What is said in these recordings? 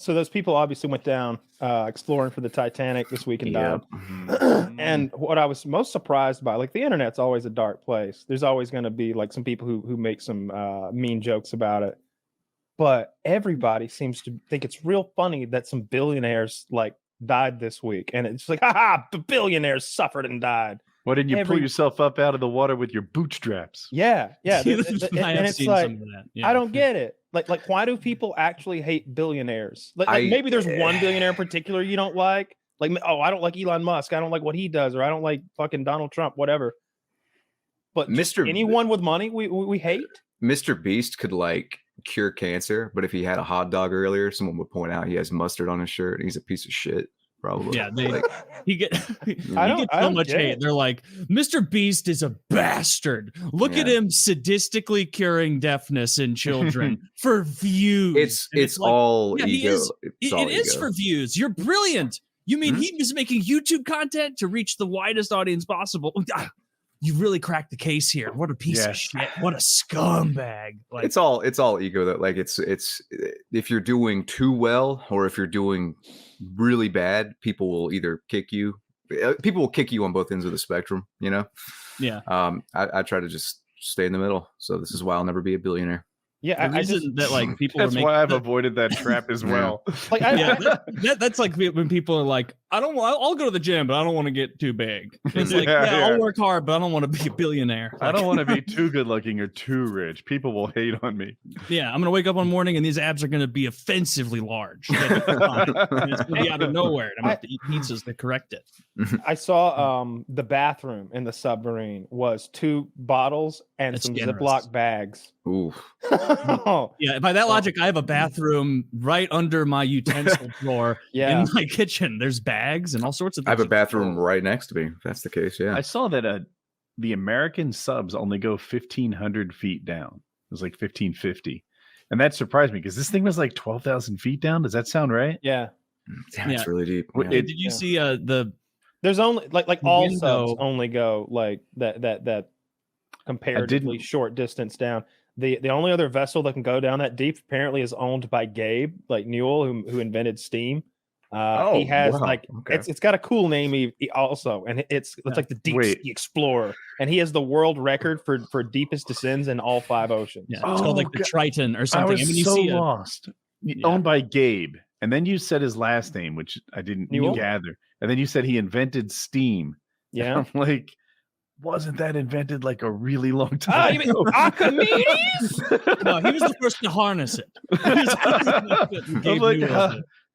So those people obviously went down exploring for the Titanic this week and died. And what I was most surprised by, like the internet's always a dark place. There's always going to be like some people who make some mean jokes about it. But everybody seems to think it's real funny that some billionaires like died this week. And it's like, haha, the billionaires suffered and died. Why didn't you pull yourself up out of the water with your bootstraps? Yeah. I have and it's seen like, some of that. Yeah. I don't get it. Like, why do people actually hate billionaires? Like maybe there's one billionaire in particular you don't like. Like, oh, I don't like Elon Musk. I don't like what he does, or I don't like fucking Donald Trump, whatever. But anyone with money, we hate. Mr. Beast could like cure cancer, but if he had a hot dog earlier, someone would point out he has mustard on his shirt and he's a piece of shit. Probably. Yeah, he gets so much hate. They're like, Mr. Beast is a bastard. Look at him sadistically curing deafness in children for views. It's like, all ego. It is for views. You're brilliant. You mean he was making YouTube content to reach the widest audience possible? You really cracked the case here. What a piece of shit. What a scumbag. Like, it's all ego though. Like it's if you're doing too well or if you're doing really bad, people will either kick you. People will kick you on both ends of the spectrum, you know? Yeah. I try to just stay in the middle. So this is why I'll never be a billionaire. Yeah, the reason that like people that's why I've avoided that trap as well. Like that's like when people are like, I'll go to the gym, but I don't want to get too big. It's like, I'll work hard, but I don't want to be a billionaire. I don't want to be too good looking or too rich. People will hate on me. Yeah, I'm gonna wake up one morning and these abs are gonna be offensively large. It's gonna be out of nowhere. And I'm gonna have to eat pizzas to correct it. I saw the bathroom in the submarine was 2 bottles and some Ziploc bags. Ooh. Yeah, by that logic, I have a bathroom right under my utensil drawer in my kitchen. There's bags and all sorts of things. I have a bathroom right next to me. If that's the case, yeah. I saw that the American subs only go 1,500 feet down. It was like 1,550. And that surprised me because this thing was like 12,000 feet down. Does that sound right? Yeah. Damn, it's really deep. Did you see there's only like all subs only go like that comparatively short distance down. The only other vessel that can go down that deep apparently is owned by Gabe, like Newell, who invented steam. He has it's got a cool name also, and it's like the Deep Sea Explorer, and he has the world record for deepest descents in all 5 oceans. Yeah, it's called like the Triton or something. I was lost. Owned by Gabe, and then you said his last name, which I didn't gather, and then you said he invented steam. Yeah, I'm like, wasn't that invented like a really long time? You mean Archimedes? No, he was the first to harness it. I'm like,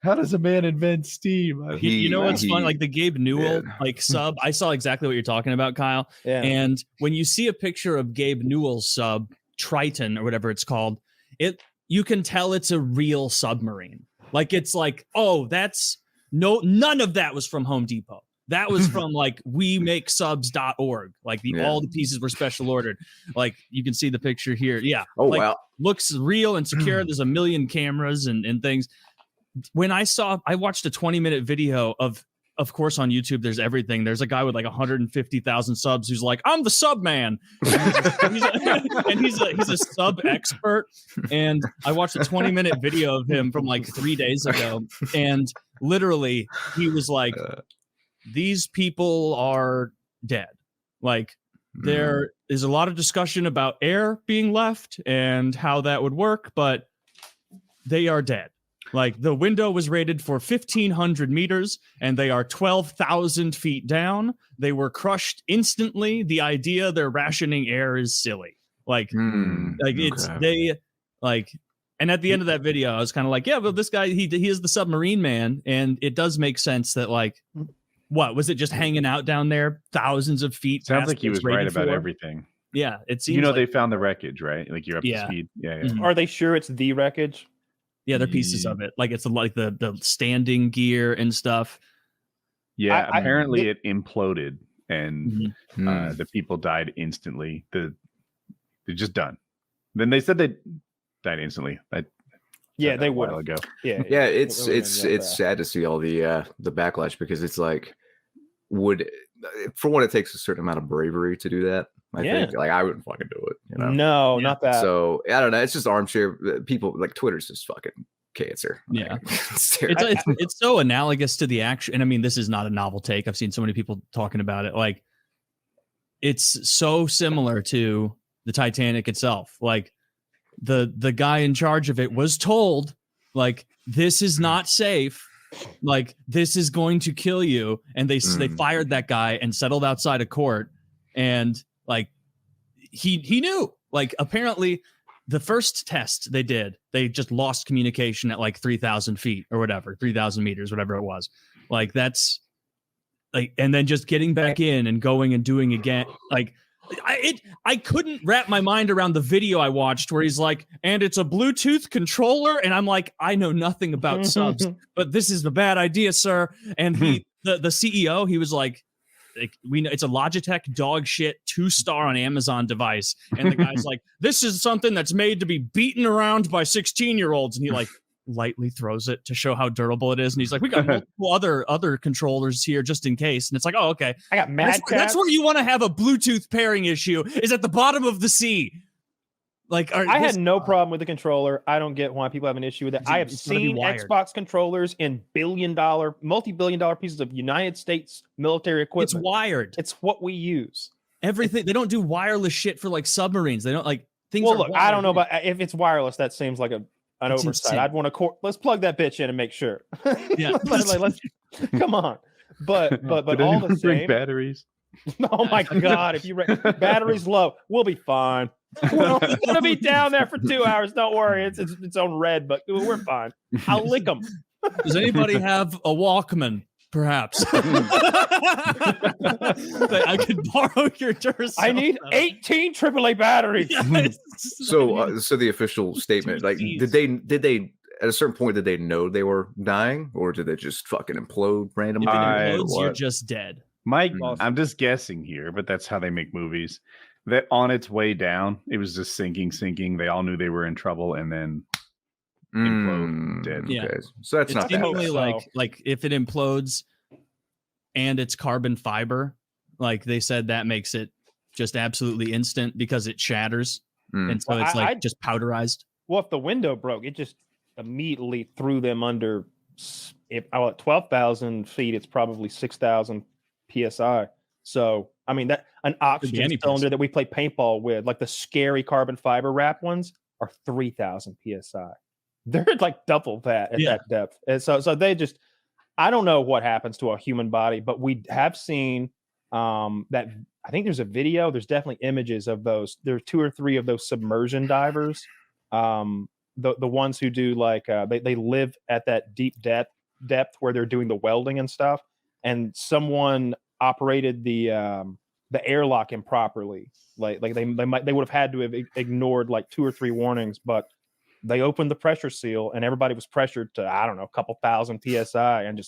how does a man invent steam? You know what's fun? Like the Gabe Newell like sub, I saw exactly what you're talking about, Kyle. Yeah. And when you see a picture of Gabe Newell's sub, Triton or whatever it's called, you can tell it's a real submarine. Like it's like, none of that was from Home Depot. That was from like wemakesubs.org. Like all the pieces were special ordered. Like you can see the picture here. Yeah. Oh, wow. Looks real and secure. There's a million cameras and things. When I watched a 20-minute video of course on YouTube, there's everything. There's a guy with like 150,000 subs who's like, I'm the sub man. He's a sub expert. And I watched a 20-minute video of him from like 3 days ago. And literally he was like, these people are dead. Like there is a lot of discussion about air being left and how that would work, but they are dead. Like the window was rated for 1,500 meters and they are 12,000 feet down. They were crushed instantly. The idea they're rationing air is silly. Like, and at the end of that video, I was kind of like, yeah, but this guy, he is the submarine man. And it does make sense that like, what was it just hanging out down there thousands of feet? Sounds like he was right about everything. Yeah, it seems they found the wreckage, right? Like you're up to speed. Yeah. Mm-hmm. Are they sure it's the wreckage? Yeah, they're pieces of it. Like it's like the standing gear and stuff. Yeah, apparently it imploded and the people died instantly. They're just done. Then they said they died instantly. They would. Ago. Yeah. It's sad to see all the backlash because it's like, for one, it takes a certain amount of bravery to do that. I think like I wouldn't fucking do it. You know? No, not that. So I don't know. It's just armchair people. Like Twitter's just fucking cancer. Yeah, it's so analogous to the action. And I mean, this is not a novel take. I've seen so many people talking about it. Like, it's so similar to the Titanic itself. Like, the guy in charge of it was told, like, this is not safe. Like, this is going to kill you. And they fired that guy and settled outside of court. And like, he knew, like, apparently the first test they did, they just lost communication at like 3,000 feet or whatever, 3,000 meters, whatever it was. Like, that's like, and then just getting back in and going and doing again. Like, I couldn't wrap my mind around the video I watched where he's like, and it's a Bluetooth controller. And I'm like, I know nothing about subs, but this is a bad idea, sir. And the CEO, he was like, we know it's a Logitech dog shit 2-star on Amazon device. And the guy's like, this is something that's made to be beaten around by 16-year-olds. And he like lightly throws it to show how durable it is. And he's like, we got multiple other controllers here just in case. And it's like, oh, okay. I got mad. That's where you want to have a Bluetooth pairing issue, is at the bottom of the sea. Like, I had no problem with the controller. I don't get why people have an issue with it. I have seen Xbox controllers in multi-billion-dollar pieces of United States military equipment. It's wired. It's what we use. Everything. They don't do wireless shit for like submarines. They don't like things. Well, look, I don't know about if it's wireless. That seems like an oversight. Insane. I'd want to let's plug that bitch in and make sure. Yeah, let's come on. But all the same, batteries. Oh my God! If you batteries low, we'll be fine. We're gonna be down there for 2 hours. Don't worry, it's on red, but we're fine. I'll lick them. Does anybody have a Walkman? Perhaps I could borrow your Duracell. I need 18 AAA batteries. Yes. So the official statement, like, did they at a certain point did they know they were dying, or did they just fucking implode randomly? If it implodes, you're just dead. Mike, I'm just guessing here, but that's how they make movies. That on its way down, it was just sinking. They all knew they were in trouble, and then implode, dead. Yeah. Okay. So that's not that. Like if it implodes and it's carbon fiber, like they said, that makes it just absolutely instant because it shatters, and so it's like just powderized. Well, if the window broke, it just immediately threw them under. If at 12,000 feet, it's probably 6,000 PSI. So I mean, that an oxygen cylinder that we play paintball with, like the scary carbon fiber wrap ones, are 3,000 PSI. They're like double that at that depth. And so they just, I don't know what happens to a human body, but we have seen that. I think there's a video. There's definitely images of those. There are 2 or 3 of those submersion divers. The ones who do like they live at that deep depth where they're doing the welding and stuff. And someone operated the airlock improperly. Like they would have had to have ignored like 2 or 3 warnings, but they opened the pressure seal and everybody was pressured to, I don't know, a couple thousand PSI, and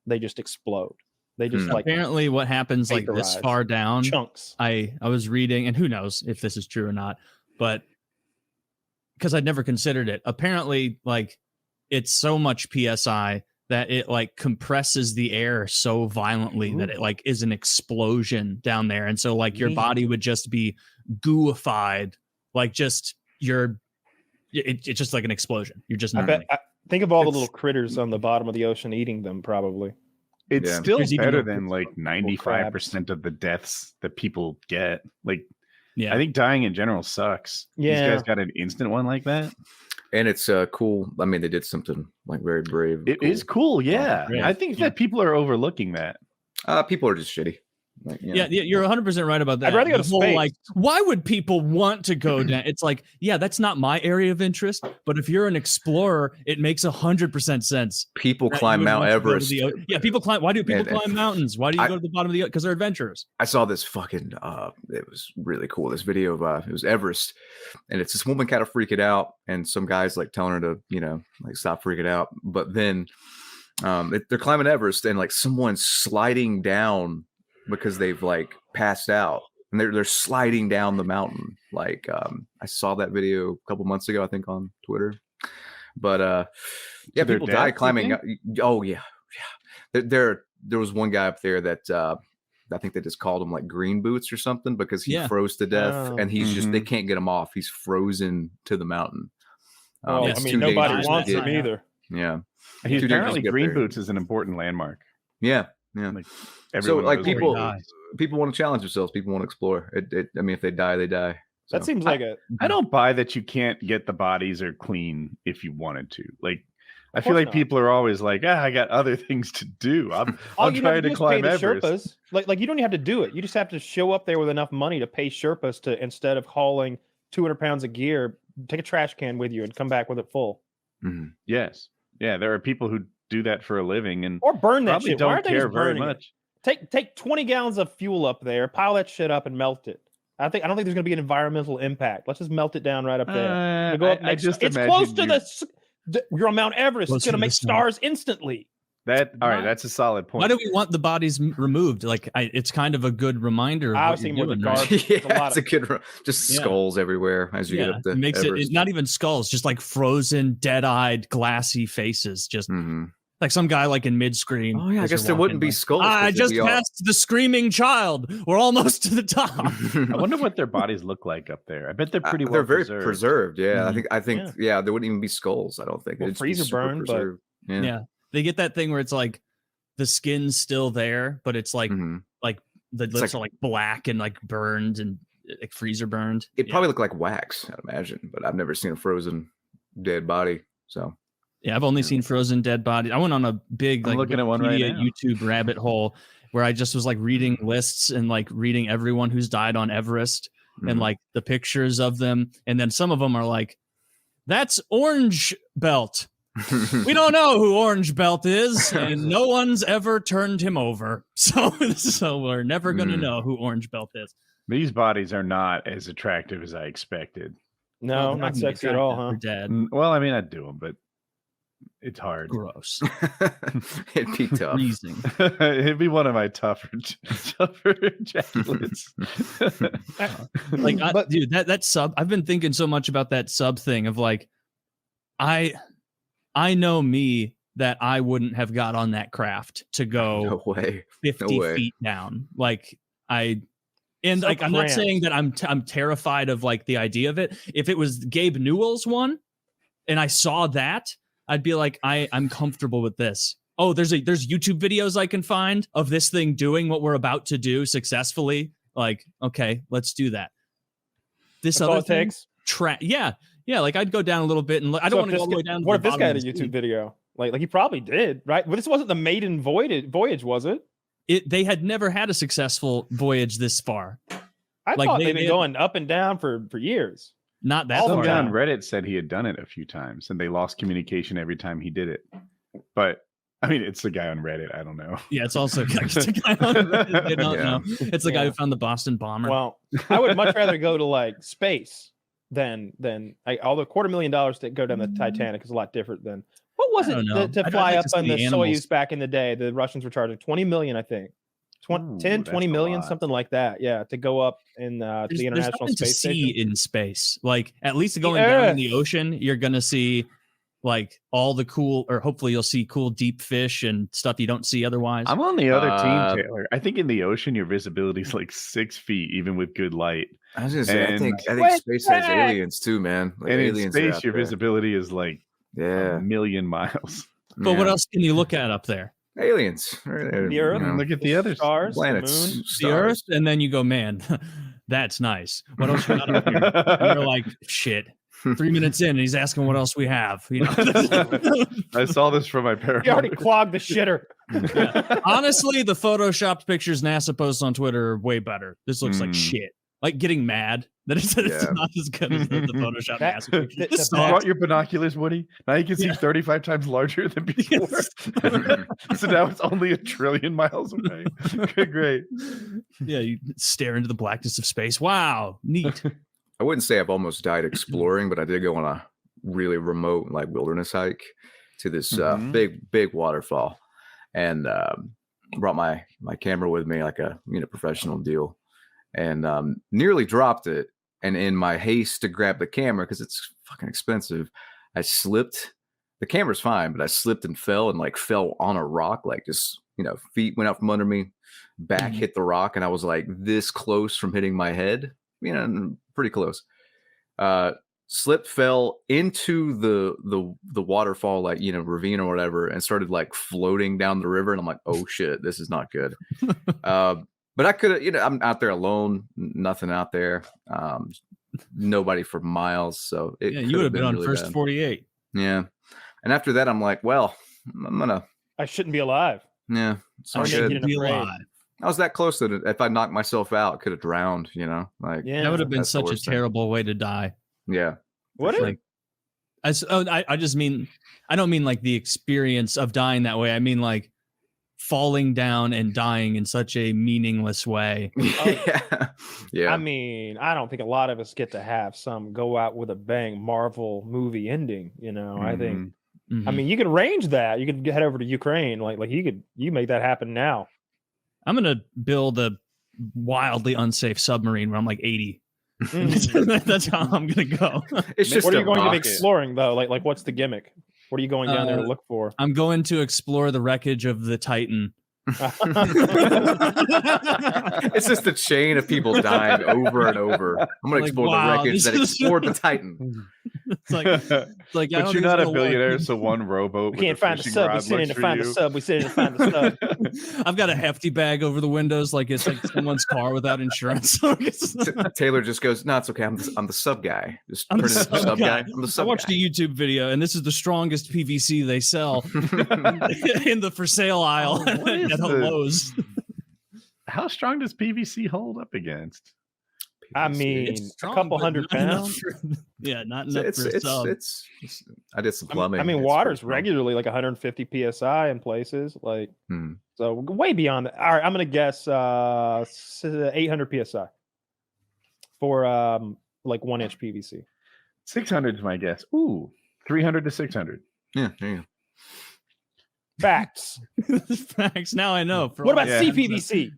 they just explode. They just like, apparently what happens like this far down chunks. I was reading, and who knows if this is true or not, but because I'd never considered it. Apparently, like, it's so much PSI that it like compresses the air so violently that it like is an explosion down there. And so like your body would just be gooified, like just it's just like an explosion. You're just not. I think of all the little critters on the bottom of the ocean eating them, probably. It's still better than like 95% of the deaths that people get. Like, I think dying in general sucks. Yeah. These guys got an instant one like that. And it's cool. I mean, they did something like very brave. It is cool. Yeah. I think that people are overlooking that. People are just shitty. Like, yeah, you're 100% right about that. I'd rather go to space. Like, why would people want to go down? It's like, yeah, that's not my area of interest. But if you're an explorer, it makes 100% sense. People climb Mount Everest. People climb. Why do people climb mountains? Why do you go to the bottom of the? Because they're adventurers. I saw this fucking. It was really cool. This video of it was Everest, and it's this woman kind of freaking out, and some guys like telling her to like stop freaking out. But then, they're climbing Everest, and like someone's sliding down because they've like passed out, and they're sliding down the mountain. Like I saw that video a couple months ago, I think, on Twitter. But so people die climbing. Oh yeah. There was one guy up there that I think they just called him like green boots or something because he froze to death, and he's just they can't get him off. He's frozen to the mountain. Well, I mean, nobody wants him either. Yeah. Apparently Green Boots is an important landmark. Yeah. Like, so like people want to challenge themselves. People want to explore. I mean, if they die, they die. So. That seems like I don't buy that you can't get the bodies or clean if you wanted to. Like, I feel like people are always like, I got other things to do. I'm trying to climb Everest. Sherpas. Like you don't even have to do it. You just have to show up there with enough money to pay Sherpas to, instead of hauling 200 pounds of gear, take a trash can with you and come back with it full. Mm-hmm. Yes. Yeah, there are people who do that for a living and or burn that shit. Don't care very much. Take 20 gallons of fuel up there, pile that shit up, and melt it. I don't think there's going to be an environmental impact. Let's just melt it down right up there. It's close to you're on Mount Everest. It's going to make stars instantly. All right, that's a solid point. Why do we want the bodies removed? Like, it's kind of a good reminder. I've seen with the garbage. It's a good, just skulls everywhere as you get up the makes Everest. It not even skulls, just like frozen, dead-eyed, glassy faces. Just like some guy like in mid-screen. Oh yeah, I guess there wouldn't be skulls. I just passed the screaming child. We're almost to the top. I wonder what their bodies look like up there. I bet they're pretty well they're very preserved. Yeah, I think there wouldn't even be skulls. I don't think. Well, freezer burn, but yeah, they get that thing where it's like the skin's still there, but it's like like the lips are like black and like burned and like freezer burned. It probably looked like wax, I'd imagine, but I've never seen a frozen dead body. So. Yeah, I've only seen frozen dead bodies. I went on a big like looking at one right now. YouTube rabbit hole where I just was like reading lists and like reading everyone who's died on Everest and like the pictures of them. And then some of them are like, that's Orange Belt. We don't know who Orange Belt is, and no one's ever turned him over. So we're never going to know who Orange Belt is. These bodies are not as attractive as I expected. No, not sexy at all, huh? Dead. Well, I mean, I'd do them, but it's hard. Gross. It'd be tough. Freezing. It'd be one of my tougher ejaculates. Dude, that sub. I've been thinking so much about that sub thing of like, I know me that I wouldn't have got on that craft to go 50 feet down. I'm not saying that I'm terrified of like the idea of it. If it was Gabe Newell's one, and I saw that, I'd be like, I'm comfortable with this. Oh, there's YouTube videos I can find of this thing doing what we're about to do successfully. Like, okay, let's do that. That's other thing, yeah. Like I'd go down a little bit, and I don't want to go all the way down. What if this guy had a YouTube video? Like he probably did, right? But this wasn't the maiden voyage, was it? They had never had a successful voyage this far. I thought they'd been going up and down for years. Not that far. Some guy on Reddit said he had done it a few times, and they lost communication every time he did it. But I mean, it's the guy on Reddit. I don't know. Yeah, it's also the guy on Reddit. They don't know. It's the guy who found the Boston bomber. Well, I would much rather go to like space than although $250,000 to go down the Titanic is a lot different than what was it to fly up on the Soyuz back in the day. The Russians were charging $20 million, I think. 20 million, something like that. Yeah, to go up in the International Space Station. In space, like at least going down in the ocean, you're gonna see like all the cool, or hopefully you'll see cool deep fish and stuff you don't see otherwise. I'm on the other team, Taylor. I think in the ocean your visibility is like 6 feet, even with good light. I was gonna say, I think space has aliens too, man. Like and in space, your visibility is like a million miles. But what else can you look at up there? Aliens. The Earth. Look at the other stars, planets, the moon, the Earth, and then you go, man, that's nice. What else you got up here? And you're like, shit. 3 minutes in, and he's asking what else we have. You know, I saw this from my parents. You already clogged the shitter. Yeah. Honestly, the photoshopped pictures NASA posts on Twitter are way better. This looks like shit. Like getting mad that it's not as good as the Photoshop NASA pictures. You brought your binoculars, Woody. Now you can see 35 times larger than before. So now it's only 1 trillion miles away. Great. Yeah, you stare into the blackness of space. Wow, neat. I wouldn't say I've almost died exploring, but I did go on a really remote like wilderness hike to this big waterfall, and brought my camera with me, like a professional deal, and nearly dropped it. And in my haste to grab the camera, because it's fucking expensive, I slipped. The camera's fine, but I slipped and fell on a rock, like just feet went out from under me, back hit the rock, and I was like this close from hitting my head. Pretty close. slipped, fell into the waterfall, like, you know, ravine or whatever, and started like floating down the river. And I'm like, oh shit, this is not good. But I could have, you know, I'm out there alone, nothing out there, nobody for miles. So you would have been on really first bad. 48. Yeah. And after that, I'm like, well, I shouldn't be alive. Yeah. I shouldn't be alive. I was that close that if I knocked myself out, could have drowned, you know, like, yeah, that would have been such a terrible way to die. Yeah. What? Like, I just mean, I don't mean like the experience of dying that way. I mean like falling down and dying in such a meaningless way. Yeah. I mean, I don't think a lot of us get to have some go out with a bang Marvel movie ending. You know, I think. I mean, you could arrange that. You could head over to Ukraine. Like you make that happen now. I'm gonna build a wildly unsafe submarine when I'm like 80. That's how I'm gonna go. It's just what are you going to be exploring though? Like what's the gimmick? What are you going down there to look for? I'm going to explore the wreckage of the Titan. It's just a chain of people dying over and over. I'm gonna explore the wreckage that explored the Titan. It's like but you're not a billionaire, so one rowboat. We can't find the sub. We sit in to find the sub. We sit in to find the sub. I've got a hefty bag over the windows, like it's like someone's car without insurance. Taylor just goes, "No, it's okay. I'm the sub guy. I'm the sub guy. I'm the sub I watched guy. a YouTube video, and this is the strongest PVC they sell in the for sale aisle at Lowe's. How strong does PVC hold up against? I mean, strong, a couple hundred pounds. Not enough for a sub. I did some plumbing. I mean, water's regularly like 150 psi in places, like so way beyond that. All right, I'm gonna guess 800 psi for like 1 inch PVC. 600 is my guess. Ooh, 300 to 600. Yeah, there you go. Facts. Facts. Now I know. What about CPVC?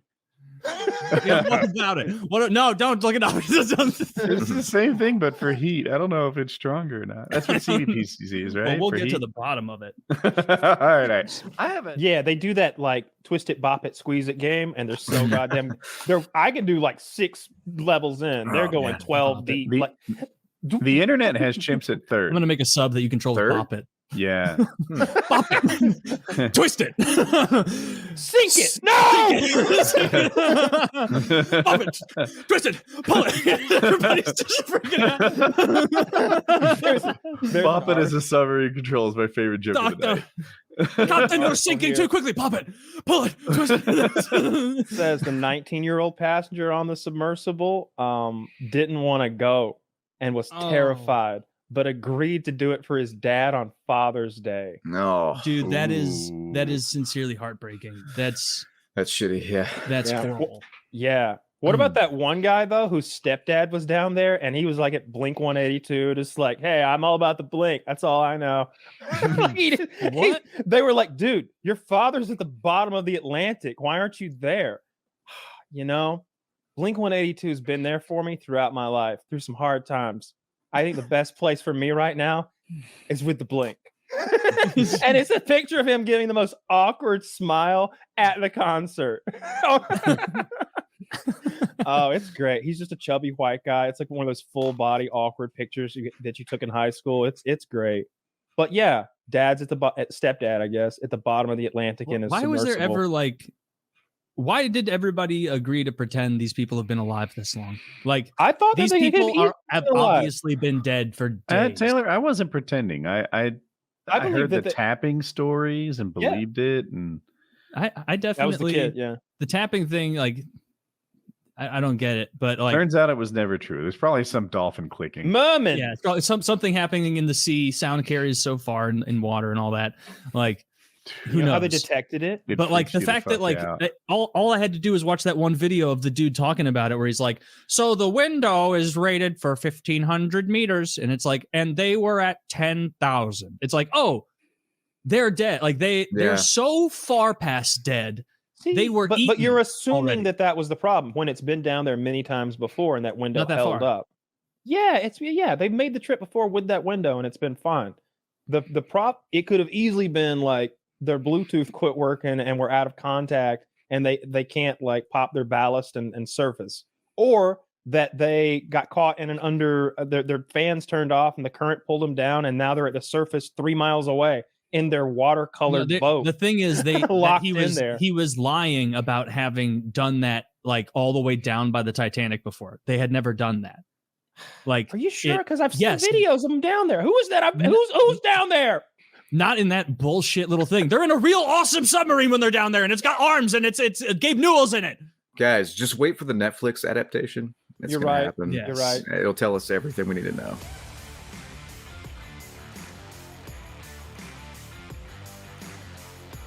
Yeah, what about it? No, don't look it up. It's the same thing, but for heat. I don't know if it's stronger or not. That's what CPVC is, right? Well, we'll get to the bottom of it. All right. I haven't. Yeah, they do that like twist it, bop it, squeeze it game, and they're so goddamn. I can do like 6 levels in. They're going 12 deep. The internet has chimps at third. I'm gonna make a sub that you control with bop it. Yeah. Bop it. Twist it. Sink it. No. Sink it. Bop it. Twist it. Pull it. Everybody's just freaking out. Bop it as a submarine control is my favorite joke of the day. Captain, you're sinking too quickly. Pop it. Pull it. Twist it. Says the 19-year-old passenger on the submersible didn't want to go and was terrified, but agreed to do it for his dad on Father's Day. No, dude, that is sincerely heartbreaking. That's shitty. Yeah, that's horrible. Yeah. What about that one guy though, whose stepdad was down there, and he was like at Blink 182, just like, "Hey, I'm all about the Blink. That's all I know." What? They were like, "Dude, your father's at the bottom of the Atlantic. Why aren't you there?" You know, Blink 182 has been there for me throughout my life, through some hard times. I think the best place for me right now is with the Blink. And it's a picture of him giving the most awkward smile at the concert. Oh, it's great. He's just a chubby white guy. It's like one of those full body awkward pictures that you took in high school. It's great. But yeah, dad's at the stepdad, I guess, at the bottom of the Atlantic in his submersible. Was there ever like? Why did everybody agree to pretend these people have been alive this long? Like, I thought these people have obviously been dead for days. Taylor, I wasn't pretending. I heard the tapping stories and believed it, and I definitely that was the kid, yeah. The tapping thing, like, I don't get it, but like, turns out it was never true. There's probably some dolphin clicking. Merman. Yeah, it's probably something happening in the sea. Sound carries so far in water and all that. Like, who knows how they detected it? But like the fact that like all I had to do is watch that one video of the dude talking about it, where he's like, "So the window is rated for 1,500 meters," and it's like, and they were at 10,000. It's like, oh, they're dead. Like they're so far past dead. See, they were, but you're assuming that was the problem when it's been down there many times before and that window held up. Yeah, they've made the trip before with that window and it's been fine. The it could have easily been like their Bluetooth quit working and we're out of contact and they can't like pop their ballast and surface, or that they got caught in their fans turned off and the current pulled them down, and now they're at the surface 3 miles away in their watercolored boat. The thing is, he was lying about having done that like all the way down by the Titanic before. They had never done that. Like, are you sure? Because I've seen videos of them down there. Who is that? Who's down there? Not in that bullshit little thing. They're in a real awesome submarine when they're down there, and it's got arms and it's Gabe Newell's in it. Guys, just wait for the Netflix adaptation. It's You're right. Happen. Yes. You're right. It'll tell us everything we need to know.